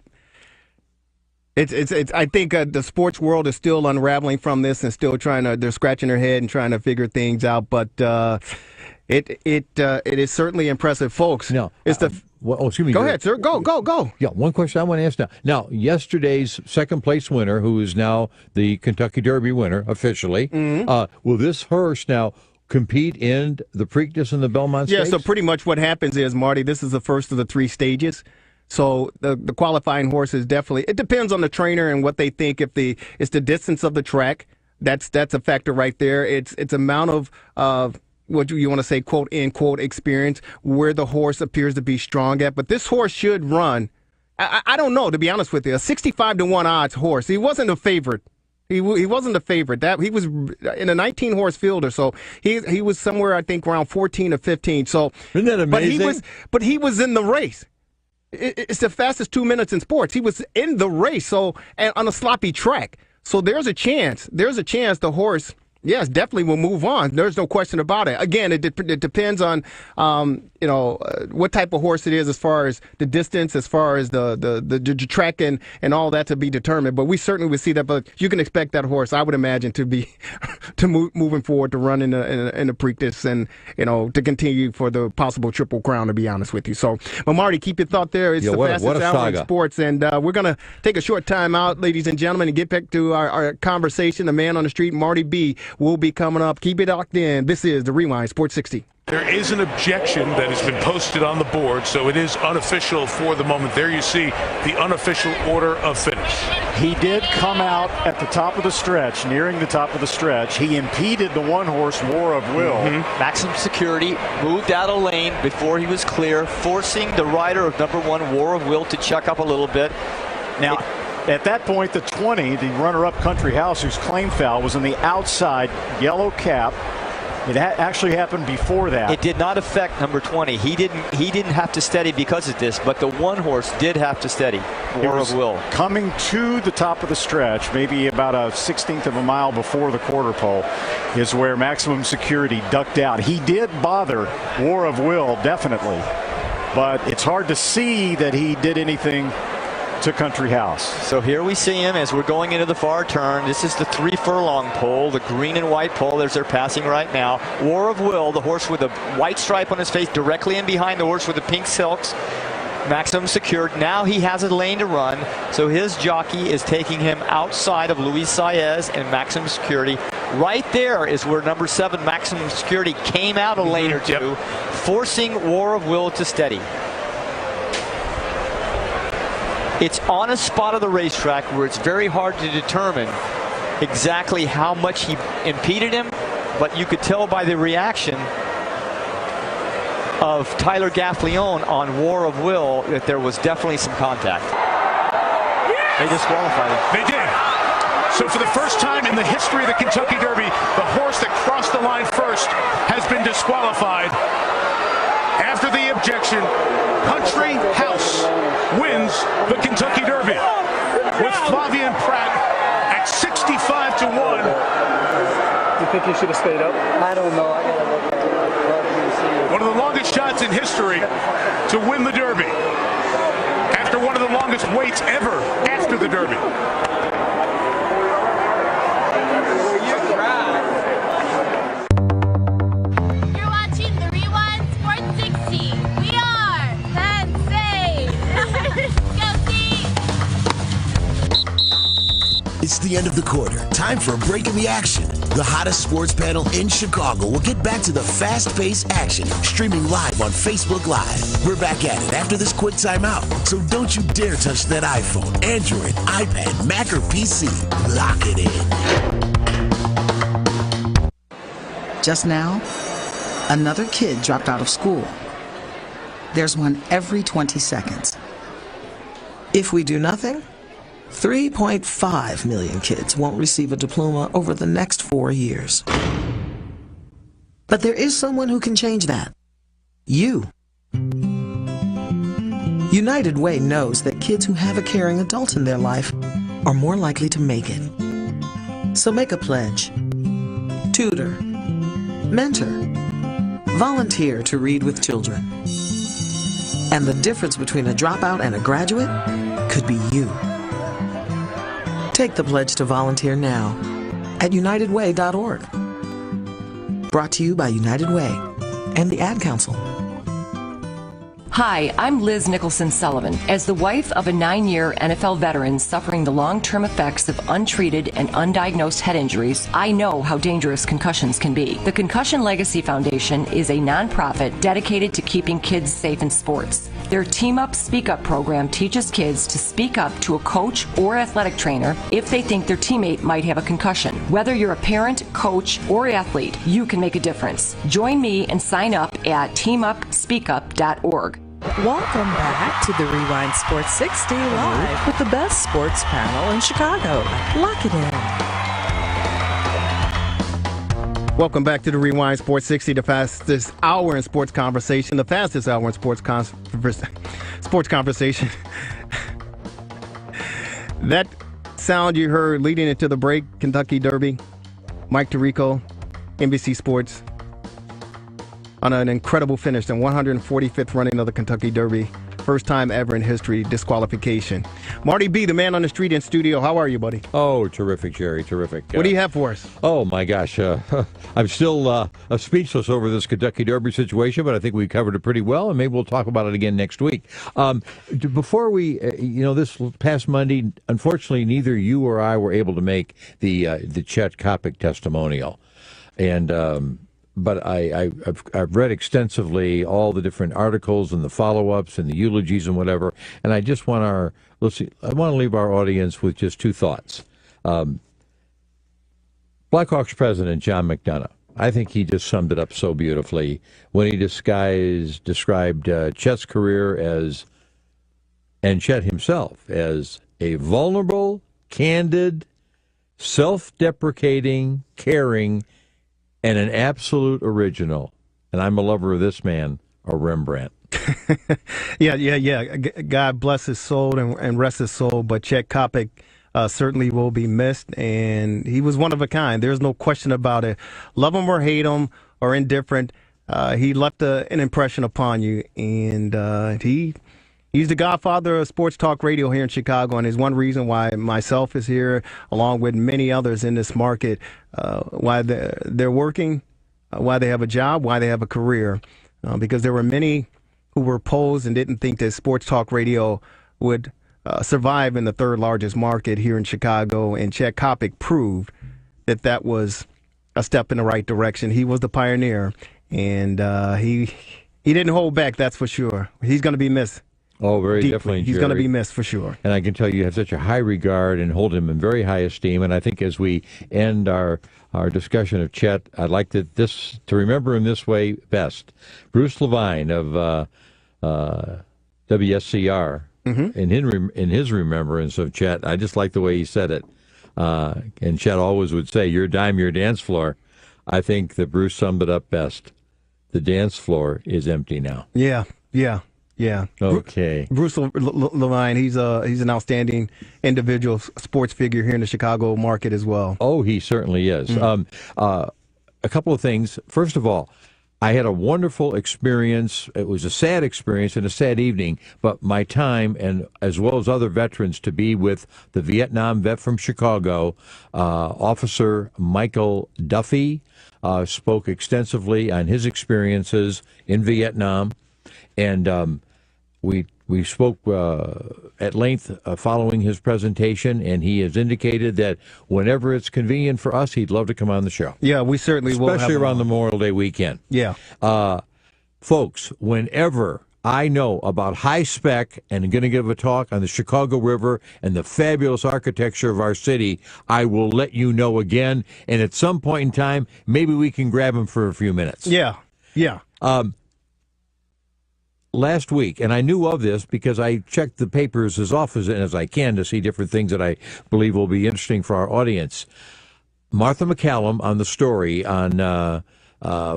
It's. I think the sports world is still unraveling from this and still they're scratching their head and trying to figure things out. But it is certainly impressive, folks. No, excuse me. Go ahead, sir. Go. Yeah, one question I want to ask now. Now, yesterday's second place winner, who is now the Kentucky Derby winner officially, will this horse now compete in the Preakness and the Belmont Stakes? Yeah. So pretty much what happens is, Marty, this is the first of the 3 stages. So the qualifying horse is definitely, it depends on the trainer and what they think. If it's the distance of the track, that's a factor right there. It's amount of what you want to say, quote unquote, experience, where the horse appears to be strong at. But this horse should run. I don't know, to be honest with you, a 65-1 odds horse. He wasn't a favorite. He wasn't a favorite. He was in a 19-horse fielder, so he was somewhere, I think, around 14 or 15. So isn't that amazing? But he was in the race. It's the fastest 2 minutes in sports. He was in the race, and on a sloppy track. So there's a chance the horse, yes, definitely will move on. There's no question about it. Again, it depends on what type of horse it is, as far as the distance, as far as the track and all that to be determined. But we certainly would see that. But you can expect that horse, I would imagine, to be moving forward to run in the Preakness and to continue for the possible Triple Crown. To be honest with you, so but Marty, keep your thought there. It's the fastest hour in sports, and we're gonna take a short time out, ladies and gentlemen, and get back to our conversation. The man on the street, Marty-B, will be coming up. Keep it locked in. This is the Rewind Sports 60. There is an objection that has been posted on the board, so it is unofficial for the moment. There you see the unofficial order of finish. He did come out at the top of the stretch, nearing the top of the stretch. He impeded the one-horse War of Will. Maximum security, moved out of lane before he was clear, forcing the rider of number 1, War of Will, to check up a little bit. Now, at that point, the 20, the runner-up Country House, whose claim foul was on the outside yellow cap, It actually happened before that. It did not affect number 20. He didn't have to steady because of this, but the one horse did have to steady. War of Will. Coming to the top of the stretch, maybe about a 16th of a mile before the quarter pole, is where Maximum Security ducked out. He did bother War of Will, definitely, but it's hard to see that he did anything to Country House. So here we see him as we're going into the far turn. This is the 3 furlong pole, the green and white pole as they're passing right now. War of Will, the horse with a white stripe on his face, directly in behind the horse with the pink silks. Maximum secured. Now he has a lane to run, so his jockey is taking him outside of Luis Saez and Maximum Security. Right there is where number 7, Maximum Security, came out a lane or two, forcing War of Will to steady. It's on a spot of the racetrack where it's very hard to determine exactly how much he impeded him, but you could tell by the reaction of Tyler Gaffleone on War of Will that there was definitely some contact. They disqualified him. They did. So for the first time in the history of the Kentucky Derby, the horse that crossed the line first has been disqualified. After the objection, Country House wins the Kentucky Derby with Flavian Pratt at 65 to 1. You think you should have stayed up? I don't know. I gotta look at it. One of the longest shots in history to win the Derby after one of the longest waits ever after the Derby. You're watching the Rewind Sports 60. We are Sensei. Go see. It's the end of the quarter. Time for a break in the action. The hottest sports panel in Chicago will get back to the fast-paced action, streaming live on Facebook Live. We're back at it after this quick timeout. So don't you dare touch that iPhone, Android, iPad, Mac, or PC. Lock it in. Just now, another kid dropped out of school. There's one every 20 seconds. If we do nothing, 3.5 million kids won't receive a diploma over the next 4 years. But there is someone who can change that. You. United Way knows that kids who have a caring adult in their life are more likely to make it. So make a pledge. Tutor. Mentor. Volunteer to read with children. And the difference between a dropout and a graduate could be you. Take the pledge to volunteer now at unitedway.org. Brought to you by United Way and the Ad Council. Hi, I'm Liz Nicholson Sullivan. As the wife of a 9-year NFL veteran suffering the long-term effects of untreated and undiagnosed head injuries, I know how dangerous concussions can be. The Concussion Legacy Foundation is a nonprofit dedicated to keeping kids safe in sports. Their Team Up Speak Up program teaches kids to speak up to a coach or athletic trainer if they think their teammate might have a concussion. Whether you're a parent, coach, or athlete, you can make a difference. Join me and sign up at teamupspeakup.org. Welcome back to the Rewind Sports 60 live with the best sports panel in Chicago. Lock it in. Welcome back to the Rewind Sports 60, the fastest hour in sports conversation, the fastest hour in sports conversation. That sound you heard leading into the break, Kentucky Derby, Mike Tirico, NBC Sports, on an incredible finish, the 145th running of the Kentucky Derby. First time ever in history, disqualification. Marty-B, the man on the street in studio. How are you, buddy? Oh, terrific, Jerry, terrific. What do you have for us? Oh, my gosh. I'm still speechless over this Kentucky Derby situation, but I think we covered it pretty well, and maybe we'll talk about it again next week. Before we, this past Monday, unfortunately, neither you or I were able to make the Chet Kopic testimonial. And but I've read extensively all the different articles and the follow-ups and the eulogies and whatever, and I just want I want to leave our audience with just two thoughts. Blackhawks president John McDonough, I think he just summed it up so beautifully when he described Chet's career and Chet himself as a vulnerable, candid, self-deprecating, caring, and an absolute original, and I'm a lover of this man, a Rembrandt. Yeah. God bless his soul and rest his soul, but Chet Kopic certainly will be missed, and he was one of a kind. There's no question about it. Love him or hate him or indifferent, he left an impression upon you, and he's the godfather of sports talk radio here in Chicago, and is one reason why myself is here, along with many others in this market, why they're working, why they have a job, why they have a career, because there were many who were opposed and didn't think that sports talk radio would survive in the third largest market here in Chicago, and Chet Kopic proved that was a step in the right direction. He was the pioneer, and he didn't hold back, that's for sure. He's going to be missed. Oh, very deeply. definitely, He's Jerry. going to be missed for sure. And I can tell you have such a high regard and hold him in very high esteem. And I think as we end our discussion of Chet, I'd like to remember him this way best. Bruce Levine of WSCR, in his remembrance of Chet, I just like the way he said it. And Chet always would say, "Your dime, your dance floor." I think that Bruce summed it up best. The dance floor is empty now. Yeah. Okay. Bruce Levine, he's an outstanding individual sports figure here in the Chicago market as well. Oh, he certainly is. A couple of things. First of all, I had a wonderful experience. It was a sad experience and a sad evening, but my time, and as well as other veterans, to be with the Vietnam vet from Chicago, Officer Michael Duffy, spoke extensively on his experiences in Vietnam, and we spoke at length following his presentation, and he has indicated that whenever it's convenient for us, he'd love to come on the show. Yeah, we certainly will. Especially around the Memorial Day weekend. Yeah. Folks, whenever I know about high spec and going to give a talk on the Chicago River and the fabulous architecture of our city, I will let you know again. And at some point in time, maybe we can grab him for a few minutes. Yeah. Last week, and I knew of this because I checked the papers as often as I can to see different things that I believe will be interesting for our audience. Martha McCallum on the story on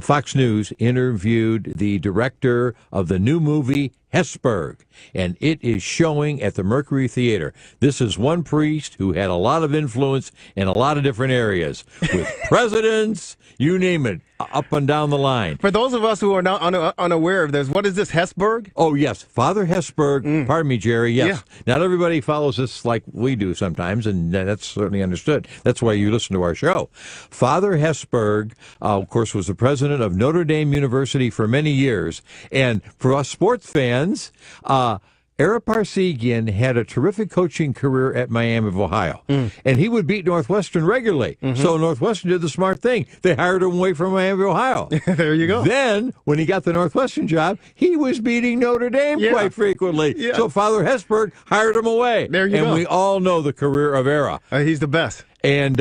Fox News interviewed the director of the new movie Hesburgh, and it is showing at the Mercury Theater. This is one priest who had a lot of influence in a lot of different areas, with presidents, you name it, up and down the line. For those of us who are not unaware of this, what is this, Hesburgh? Oh, yes, Father Hesburgh. Pardon me, Jerry, yes. Yeah. Not everybody follows this like we do sometimes, and that's certainly understood. That's why you listen to our show. Father Hesburgh, of course, was the president of Notre Dame University for many years, and for us sports fans, Ara Parseghian had a terrific coaching career at Miami of Ohio, and he would beat Northwestern regularly. So Northwestern did the smart thing. They hired him away from Miami of Ohio. There you go. Then, when he got the Northwestern job, he was beating Notre Dame quite frequently. Yeah. So Father Hesburgh hired him away. There you go. And we all know the career of Ara. He's the best. And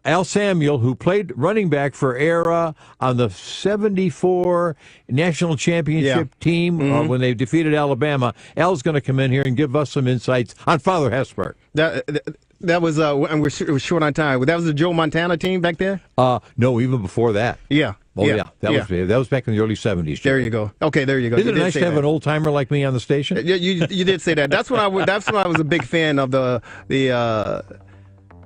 Al Samuel, who played running back for Era on the 74 national championship team when they defeated Alabama, Al's going to come in here and give us some insights on Father Hesburgh. That was, and we're short on time. That was the Joe Montana team back there? No, even before that. Yeah. Oh, yeah. That was back in the early 70s. There you go. Okay, there you go. Isn't it nice to have an old-timer like me on the station? Yeah, you did say that. That's when I was a big fan of the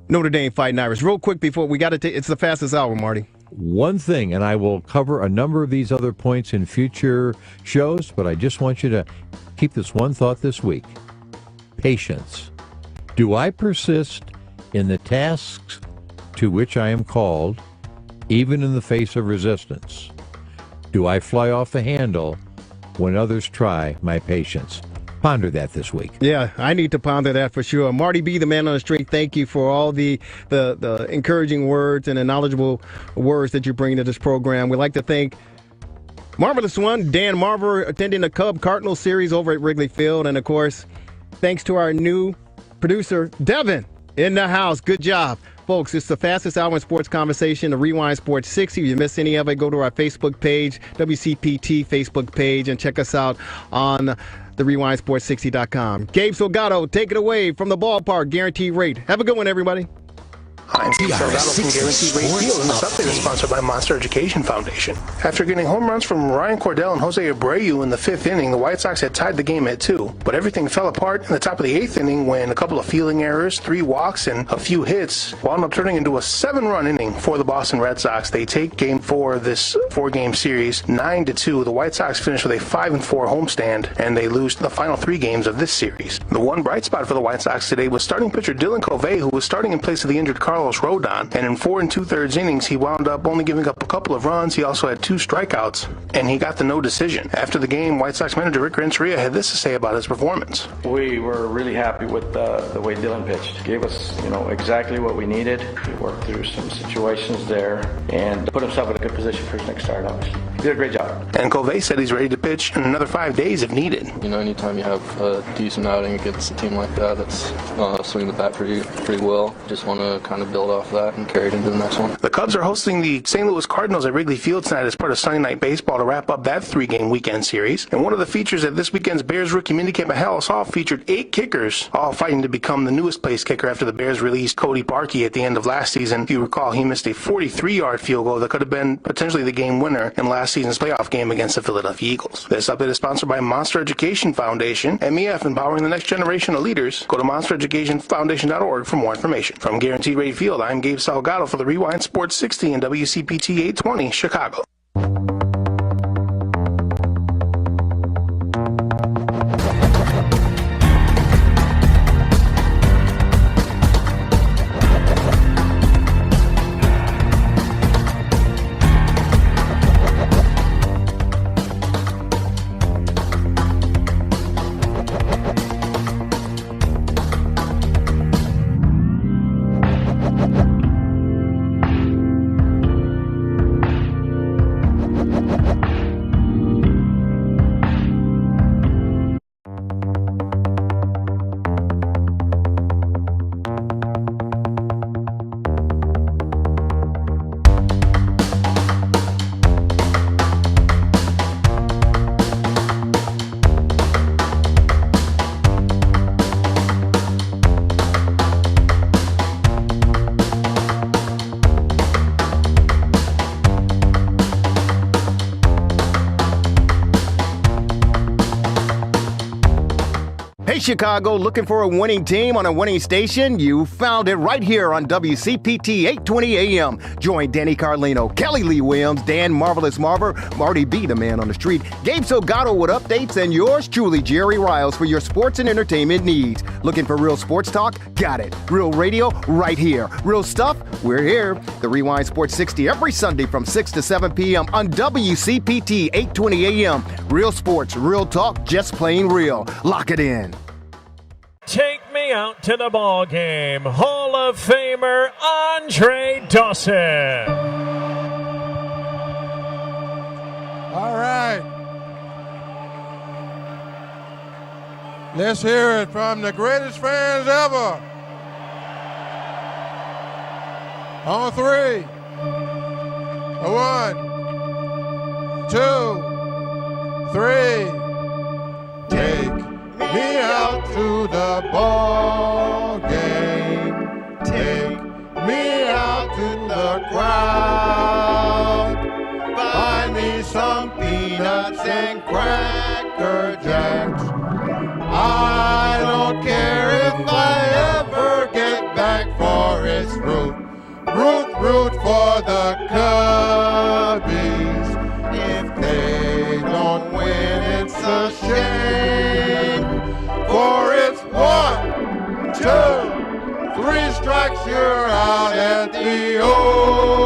Notre Dame Fighting Irish. Real quick before we got to take, it's the fastest hour, Marty. One thing, and I will cover a number of these other points in future shows, but I just want you to keep this one thought this week. Patience. Do I persist in the tasks to which I am called, even in the face of resistance? Do I fly off the handle when others try my patience? Ponder that this week. Yeah, I need to ponder that for sure. Marty-B, the man on the street, thank you for all the encouraging words and the knowledgeable words that you bring to this program. We'd like to thank Marvelous One, Dan Marver, attending the Cub-Cardinals series over at Wrigley Field. And, of course, thanks to our new producer, Devin, in the house. Good job. Folks, it's the fastest hour in sports conversation, the Rewind Sports 60. If you miss any of it, go to our Facebook page, WCPT Facebook page, and check us out on the RewindSports60.com. Gabe Salgado, take it away from the ballpark, guaranteed rate. Have a good one, everybody. I'm TRS60 from Guaranteed Rate Field, and this update is sponsored by Monster Education Foundation. After getting home runs from Ryan Cordell and Jose Abreu in the 5th inning, the White Sox had tied the game at 2. But everything fell apart in the top of the 8th inning when a couple of fielding errors, 3 walks, and a few hits wound up turning into a 7-run inning for the Boston Red Sox. They take Game 4 of this 4-game series 9-2. The White Sox finish with a 5-4 homestand, and they lose the final 3 games of this series. The one bright spot for the White Sox today was starting pitcher Dylan Covey, who was starting in place of the injured Carlos Rodon, and in 4 2/3 innings he wound up only giving up a couple of runs. He also had 2 strikeouts, and he got the no decision. After the game, White Sox manager Rick Renteria had this to say about his performance. We were really happy with the way Dylan pitched. Gave us, exactly what we needed. He worked through some situations there and put himself in a good position for his next start. Obviously, he did a great job. And Covey said he's ready to pitch in another 5 days if needed. Anytime you have a decent outing against a team like that, that's swinging the bat pretty well. Just want to kind of build off that and carry it into the next one. The Cubs are hosting the St. Louis Cardinals at Wrigley Field tonight as part of Sunday Night Baseball to wrap up that 3-game weekend series. And one of the features at this weekend's Bears rookie minicamp at Hallis Hall featured 8 kickers, all fighting to become the newest place kicker after the Bears released Cody Parkey at the end of last season. If you recall, he missed a 43-yard field goal that could have been potentially the game winner in last season's playoff game against the Philadelphia Eagles. This update is sponsored by Monster Education Foundation, MEF, empowering the next generation of leaders. Go to monstereducationfoundation.org for more information. From Guaranteed Rate Field, I'm Gabe Salgado for the Rewind Sports 60 and WCPT 820, Chicago. Hey, Chicago, looking for a winning team on a winning station? You found it right here on WCPT 820 AM. Join Danny Carlino, Kelly Lee Williams, Dan Marvelous Marver, Marty-B, the man on the street, Gabe Salgado with updates, and yours truly, Jerry Riles, for your sports and entertainment needs. Looking for real sports talk? Got it. Real radio? Right here. Real stuff? We're here. The Rewind Sports 60 every Sunday from 6 to 7 p.m. on WCPT 820 AM. Real sports, real talk, just plain real. Lock it in. Take me out to the ball game. Hall of Famer Andre Dawson. All right. Let's hear it from the greatest fans ever. On 3. 1, 2, 3. Take me out to the ball game. Take me out to the crowd. Buy me some peanuts and Cracker Jacks. I don't care if I ever get back for its root. Root for the Cubbies. If they don't win, it's a shame. For it's 1, 2, 3 strikes, you're out at the old